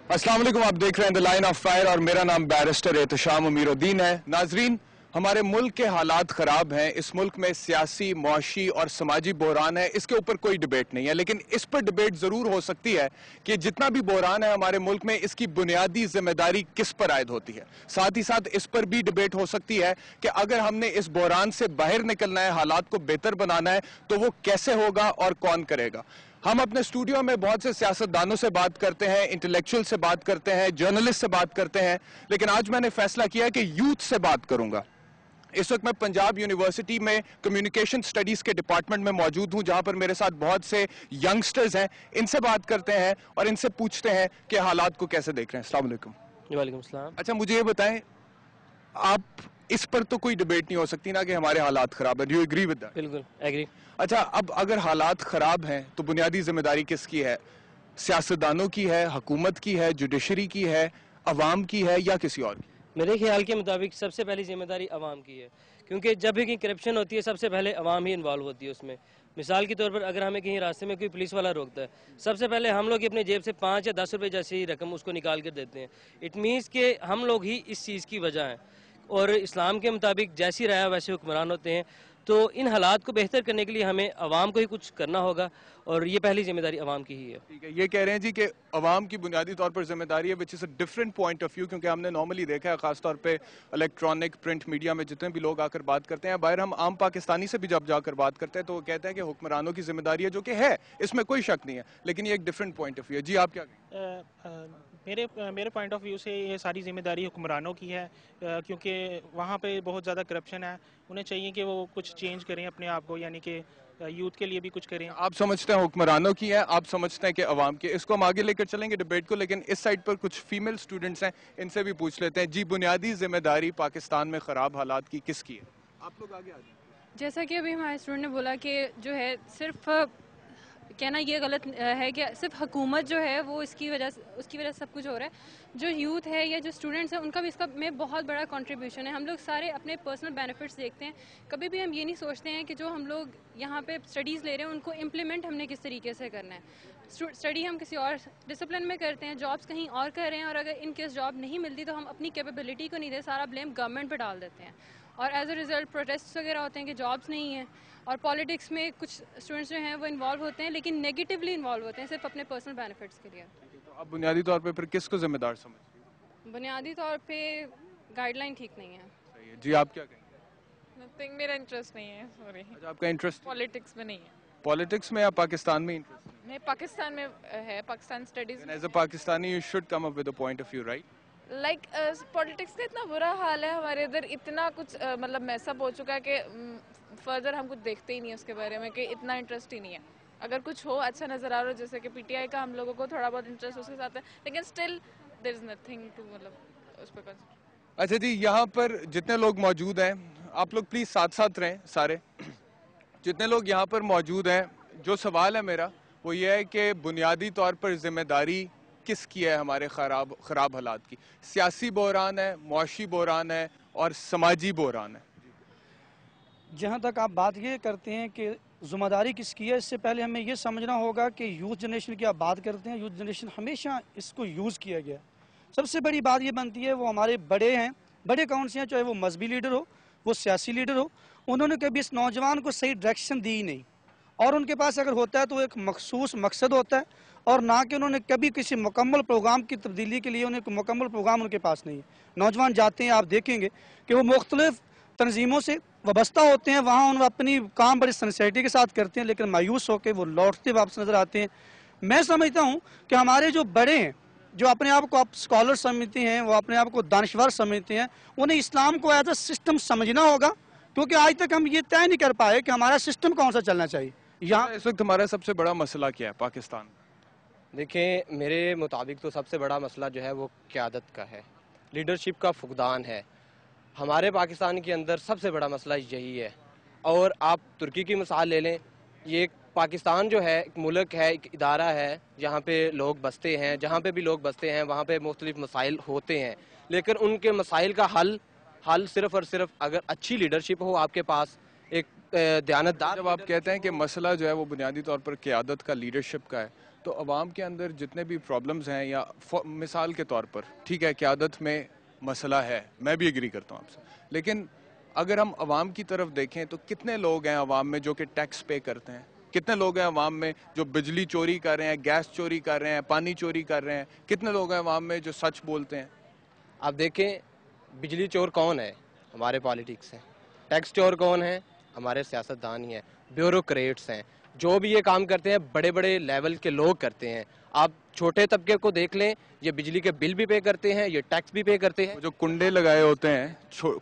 अस्सलाम वालेकुम, आप देख रहे हैं द लाइन ऑफ फायर और मेरा नाम बैरिस्टर एहतशाम अमीरुद्दीन है। नाजरीन, हमारे मुल्क के हालात खराब हैं। इस मुल्क में सियासी, मुआशी और समाजी बहरान है, इसके ऊपर कोई डिबेट नहीं है। लेकिन इस पर डिबेट जरूर हो सकती है कि जितना भी बहरान है हमारे मुल्क में, इसकी बुनियादी जिम्मेदारी किस पर आयद होती है। साथ ही साथ इस पर भी डिबेट हो सकती है कि अगर हमने इस बहरान से बाहर निकलना है, हालात को बेहतर बनाना है, तो वो कैसे होगा और कौन करेगा। हम अपने स्टूडियो में बहुत से सियासतदानों से बात करते हैं, इंटेलेक्चुअल से बात करते हैं, जर्नलिस्ट से बात करते हैं, लेकिन आज मैंने फैसला किया है कि यूथ से बात करूंगा। इस वक्त मैं पंजाब यूनिवर्सिटी में कम्युनिकेशन स्टडीज के डिपार्टमेंट में मौजूद हूं, जहां पर मेरे साथ बहुत से यंगस्टर्स हैं। इनसे बात करते हैं और इनसे पूछते हैं कि हालात को कैसे देख रहे हैं। अस्सलाम वालेकुम। वालेकुम सलाम। अच्छा, मुझे ये बताएं, आप इस पर तो कोई डिबेट नहीं हो सकती ना कि हमारे हालात खराब है। Do you agree with that? बिल्कुल एग्री। अच्छा, अब अगर हालात खराब हैं तो बुनियादी जिम्मेदारी किसकी है? सियासतदानों की है, हुकूमत की है, जुडिशरी की है, अवाम की है या किसी और की? मेरे ख्याल के मुताबिक सबसे पहली जिम्मेदारी अवाम की है, क्योंकि जब भी कहीं करप्शन होती है सबसे पहले अवाम ही इन्वॉल्व होती है उसमें। मिसाल के तौर पर अगर हमें कहीं रास्ते में कोई पुलिस वाला रोकता है, सबसे पहले हम लोग अपने जेब से 5 या 10 रुपए जैसी रकम उसको निकाल कर देते हैं। इट मीन्स कि हम लोग ही इस चीज़ की वजह हैं। और इस्लाम के मुताबिक जैसी राय वैसे हुक्मरान होते हैं, तो इन हालात को बेहतर करने के लिए हमें अवाम को ही कुछ करना होगा, और ये पहली जिम्मेदारी अवाम की ही है। ठीक है, ये कह रहे हैं जी कि अवाम की बुनियादी तौर पर जिम्मेदारी है, which is a different point of view, क्योंकि हमने नॉर्मली देखा है खासतौर पे इलेक्ट्रॉनिक प्रिंट मीडिया में जितने भी लोग आकर बात करते हैं, बाहर हम आम पाकिस्तानी से भी जब जाकर बात करते हैं तो वो कहते हैं कि हुक्मरानों की जिम्मेदारी है, जो कि है, इसमें कोई शक नहीं है, लेकिन ये एक डिफरेंट पॉइंट ऑफ व्यू है। जी, आप क्या कहें? मेरे पॉइंट ऑफ व्यू से ये सारी जिम्मेदारी हुक्मरानों की है, क्योंकि वहाँ पे बहुत ज़्यादा करप्शन है। उन्हें चाहिए कि वो कुछ चेंज करें अपने आप को, यानी कि यूथ के लिए भी कुछ करें। आप समझते हैं हुक्मरानों की है, आप समझते हैं कि अवाम की। इसको हम आगे लेकर चलेंगे डिबेट को, लेकिन इस साइड पर कुछ फीमेल स्टूडेंट्स हैं, इनसे भी पूछ लेते हैं। जी, बुनियादी जिम्मेदारी पाकिस्तान में खराब हालात की किसकी है? आप लोग आगे आ जाइए। जैसा कि अभी हमारे स्टूडेंट ने बोला कि जो है सिर्फ कहना ये गलत है कि सिर्फ हुकूमत जो है वो उसकी वजह से सब कुछ हो रहा है। जो यूथ है या जो स्टूडेंट्स हैं उनका भी इसका में बहुत बड़ा कंट्रीब्यूशन है। हम लोग सारे अपने पर्सनल बेनिफिट्स देखते हैं, कभी भी हम ये नहीं सोचते हैं कि जो हम लोग यहाँ पे स्टडीज़ ले रहे हैं उनको इम्प्लीमेंट हमने किस तरीके से करना है। स्टडी हम किसी और डिसिप्लिन में करते हैं, जॉब्स कहीं और कर रहे हैं, और अगर इन केस जॉब नहीं मिलती तो हम अपनी कैपेबिलिटी को नहीं दे, सारा ब्लेम गवर्नमेंट पर डाल देते हैं, और एज अ रिज़ल्ट प्रोटेस्ट वगैरह होते हैं कि जॉब्स नहीं हैं। और पॉलिटिक्स में कुछ स्टूडेंट्स जो हैं वो इन्वॉल्व होते हैं, लेकिन नेगेटिवली इन्वॉल्व होते हैं सिर्फ अपने पर्सनल बेनिफिट्स के लिए। तो आप बुनियादी तौर पे फिर किसको जिम्मेदार समझते हैं? बुनियादी तौर पे गाइडलाइन ठीक नहीं है। सही है। जी, आप क्या कहेंगे? नथिंग, मेरा इंटरेस्ट नहीं है, सॉरी। अच्छा, आपका इंटरेस्ट पॉलिटिक्स में नहीं है। पॉलिटिक्स में या पाकिस्तान में इंटरेस्ट है? मैं पाकिस्तान में है, Pakistan studies. As a Pakistani you should come up with a point of view, right? Like politics का इतना बुरा हाल है हमारे इधर, इतना कुछ मतलब मैसअप हो चुका है कि फर्दर हम कुछ देखते ही नहीं है उसके बारे में, कि इतना इंटरेस्ट ही नहीं है। अगर कुछ हो अच्छा नज़र आ रहा हो, जैसे कि पीटीआई का हम लोगों को थोड़ा बहुत इंटरेस्ट उसके साथ है, लेकिन still there is nothing to मतलब उस पर कंसिडर। अच्छा जी, यहाँ पर जितने लोग मौजूद हैं, आप लोग प्लीज साथ साथ रहें सारे। जितने लोग यहाँ पर मौजूद हैं, जो सवाल है मेरा वो ये है कि बुनियादी तौर पर जिम्मेदारी किसकी है हमारे खराब हालात की? सियासी बहरान है, मुआशी बहरान है और समाजी बहरान है। जहाँ तक आप बात ये करते हैं कि ज़िम्मेदारी किसकी है, इससे पहले हमें ये समझना होगा कि यूथ जनरेशन की आप बात करते हैं, यूथ जनरेशन हमेशा इसको यूज़ किया गया। सबसे बड़ी बात ये बनती है वो हमारे बड़े हैं, बड़े कौन से हैं, चाहे वो मजहबी लीडर हो, वो सियासी लीडर हो, उन्होंने कभी इस नौजवान को सही डायरेक्शन दी ही नहीं, और उनके पास अगर होता है तो एक मखसूस मकसद होता है, और ना कि उन्होंने कभी किसी मुकम्मल प्रोग्राम की तब्दीली के लिए उन्हें मुकम्मल प्रोग्राम उनके पास नहीं है। नौजवान जाते हैं, आप देखेंगे कि वो मुख्तलिफ तंजीमों से वाबस्ता होते हैं, वहाँ उन अपनी काम बड़ी सिंसियरिटी के साथ करते हैं, लेकिन मायूस होकर वो लौटते वापस नजर आते हैं। मैं समझता हूँ कि हमारे जो बड़े हैं, जो अपने आप को आप स्कॉलर समझते हैं, वो अपने आप को दानश्वर समझते हैं, उन्हें इस्लाम को एज अ सिस्टम समझना होगा, क्योंकि आज तक हम ये तय नहीं कर पाए कि हमारा सिस्टम कौन सा चलना चाहिए। यहाँ इस वक्त हमारा सबसे बड़ा मसला क्या है पाकिस्तान? देखें, मेरे मुताबिक तो सबसे बड़ा मसला जो है वो क़यादत का है, लीडरशिप का फुकदान है। हमारे पाकिस्तान के अंदर सबसे बड़ा मसला यही है। और आप तुर्की की मिसाल ले लें, ये पाकिस्तान जो है एक मुल्क है, एक इदारा है जहाँ पे लोग बसते हैं, जहाँ पे भी लोग बसते हैं वहाँ पे मुख्तलिफ मसाइल होते हैं, लेकिन उनके मसाइल का हल सिर्फ़ और सिर्फ अगर अच्छी लीडरशिप हो आपके पास, एक दयानतदार। जब आप कहते हैं कि मसला जो है वो बुनियादी तौर पर क़यादत का, लीडरशिप का है, तो अवाम के अंदर जितने भी प्रॉब्लम्स हैं या मिसाल के तौर पर ठीक है क़यादत में मसला है, मैं भी एग्री करता हूँ आपसे, लेकिन अगर हम अवाम की तरफ देखें तो कितने लोग हैं अवाम में जो कि टैक्स पे करते हैं, कितने लोग हैं अवाम में जो बिजली चोरी कर रहे हैं, गैस चोरी कर रहे हैं, पानी चोरी कर रहे हैं, कितने लोग हैं अवाम में जो सच बोलते हैं? आप देखें बिजली चोर कौन है? हमारे पॉलिटिक्स हैं। टैक्स चोर कौन है? हमारे सियासतदान ही हैं, ब्यूरोक्रेट्स हैं। जो भी ये काम करते हैं बड़े बड़े लेवल के लोग करते हैं। आप छोटे तबके को देख लें, ये बिजली के बिल भी पे करते हैं, ये टैक्स भी पे करते हैं। जो कुंडे लगाए होते हैं,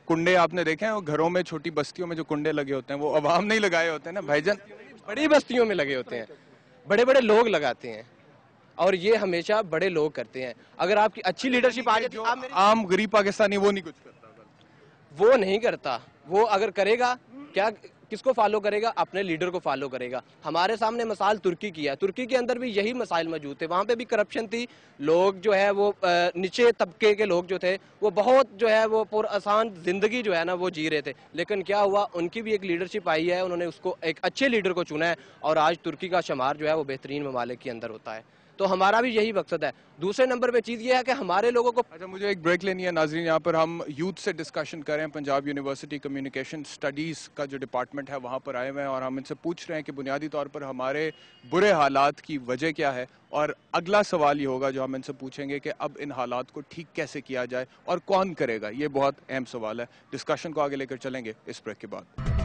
कुंडे आपने देखे हैं वो घरों में, छोटी बस्तियों में जो कुंडे लगे होते हैं वो अवाम नहीं लगाए होते हैं ना भाईजान, बड़ी बस्तियों में लगे होते हैं, बड़े बड़े लोग लगाते हैं और ये हमेशा बड़े लोग करते हैं। अगर आपकी अच्छी लीडरशिप आ जाती है, आम गरीब पाकिस्तानी वो नहीं कुछ करता, वो नहीं करता। वो अगर करेगा क्या, किसको फॉलो करेगा? अपने लीडर को फॉलो करेगा। हमारे सामने मिसाल तुर्की की है, तुर्की के अंदर भी यही मसाइल मौजूद थे, वहाँ पे भी करप्शन थी। लोग जो है वो नीचे तबके के लोग जो थे वो बहुत जो है वो पुरआसान जिंदगी जो है ना वो जी रहे थे, लेकिन क्या हुआ, उनकी भी एक लीडरशिप आई है, उन्होंने उसको एक अच्छे लीडर को चुना है और आज तुर्की का शुमार जो है वो बेहतरीन ममालिक के अंदर होता है। तो हमारा भी यही मकसद है। दूसरे नंबर पे चीज़ ये है कि हमारे लोगों को अच्छा, मुझे एक ब्रेक लेनी है नाजरीन। यहाँ पर हम यूथ से डिस्कशन कर रहे हैं। पंजाब यूनिवर्सिटी कम्युनिकेशन स्टडीज़ का जो डिपार्टमेंट है वहाँ पर आए हुए हैं और हम इनसे पूछ रहे हैं कि बुनियादी तौर पर हमारे बुरे हालात की वजह क्या है, और अगला सवाल ये होगा जो हम इनसे पूछेंगे कि अब इन हालात को ठीक कैसे किया जाए और कौन करेगा। ये बहुत अहम सवाल है। डिस्कशन को आगे लेकर चलेंगे इस ब्रेक के बाद।